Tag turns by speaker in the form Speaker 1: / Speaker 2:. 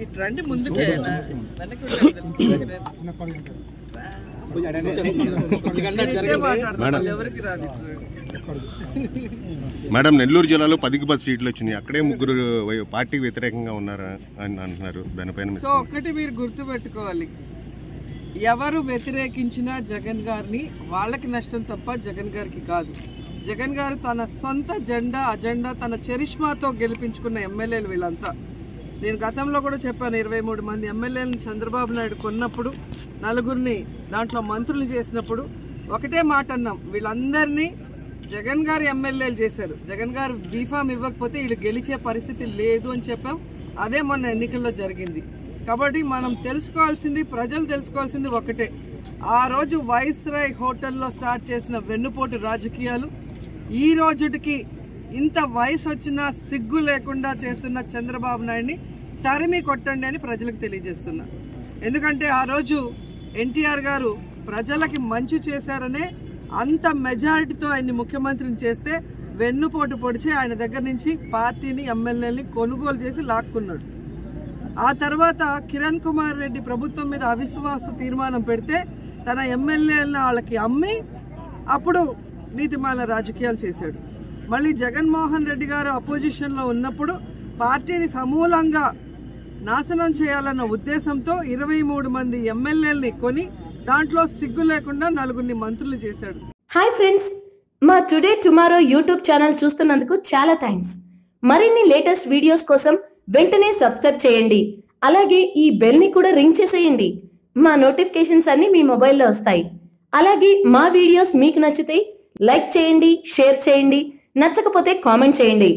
Speaker 1: ఇట్రండి ముందుకే ఎవరికి రాదు.
Speaker 2: మేడం, నెల్లూరు జిల్లాలో 10కి 10 సీట్లు వచ్చినాయి. అక్కడే 3 పార్టీకి వ్యతిరేకంగా ఉన్నారా అని అంటున్నారు. దానిపైన
Speaker 1: సో ఒక్కటి మీరు గుర్తు పెట్టుకోవాలి, ఎవరు వ్యతిరేకించినా జగన్ గారిని వాళ్ళకి నష్టం తప్ప జగన్ గారికి కాదు. జగన్ గారు తన సొంత అజెండా తన చరిష్మాతో గెలిపించుకున్న ఎమ్మెల్యేలు వీళ్ళంతా. నేను గతంలో కూడా చెప్పాను, 23 మంది ఎమ్మెల్యేలను చంద్రబాబు నాయుడు కొన్నప్పుడు 4గురిని దాంట్లో మంత్రులు చేసినప్పుడు ఒకటే మాట అన్నాం, వీళ్ళందరినీ జగన్ గారు ఎమ్మెల్యేలు చేశారు, జగన్ గారు బీఫామ్ ఇవ్వకపోతే వీళ్ళు గెలిచే పరిస్థితి లేదు అని చెప్పాం. అదే మొన్న ఎన్నికల్లో జరిగింది. కాబట్టి మనం తెలుసుకోవాల్సింది, ప్రజలు తెలుసుకోవాల్సింది ఒకటే, ఆ రోజు వైస్రాయ్ హోటల్లో స్టార్ట్ చేసిన వెన్నుపోటు రాజకీయాలు ఈ రోజుకి ఇంత వయసు వచ్చినా సిగ్గు లేకుండా చేస్తున్న చంద్రబాబు నాయుడిని తరిమి కొట్టండి అని ప్రజలకు తెలియజేస్తున్నా. ఎందుకంటే ఆ రోజు ఎన్టీఆర్ గారు ప్రజలకి మంచి చేశారనే అంత మెజారిటీతో ఆయన్ని ముఖ్యమంత్రిని చేస్తే వెన్నుపోటు పొడిచి ఆయన దగ్గర నుంచి పార్టీని ఎమ్మెల్యేని కొనుగోలు చేసి లాక్కున్నాడు. ఆ తర్వాత కిరణ్ కుమార్ రెడ్డి ప్రభుత్వం మీద అవిశ్వాస తీర్మానం పెడితే తన ఎమ్మెల్యేలను వాళ్ళకి అమ్మి అప్పుడు నీతిమాల రాజకీయాలు చేశాడు. మళ్ళీ జగన్మోహన్ రెడ్డి గారు అపోజిషన్లో ఉన్నప్పుడు పార్టీని సమూలంగా నాశనం చేయాలన్న ఉద్దేశంతో 23 మంది ఎమ్మెల్యేలని కొని దాంట్లో సిగ్గు లేకుండా 4గురిని మంత్రులు చేశాడు.
Speaker 3: హాయ్ ఫ్రెండ్స్, మా టుడే టుమారో యూట్యూబ్ ఛానల్ చూస్తున్నందుకు చాలా థ్యాంక్స్. మరిన్ని లేటెస్ట్ వీడియోస్ కోసం వెంటనే సబ్స్క్రైబ్ చేయండి. అలాగే ఈ బెల్ ని కూడా రింగ్ చేసేయండి. మా నోటిఫికేషన్స్ అన్ని మీ మొబైల్లో వస్తాయి. అలాగే మా వీడియోస్ మీకు నచ్చితే లైక్ చేయండి, షేర్ చేయండి, నచ్చకపోతే కామెంట్ చేయండి.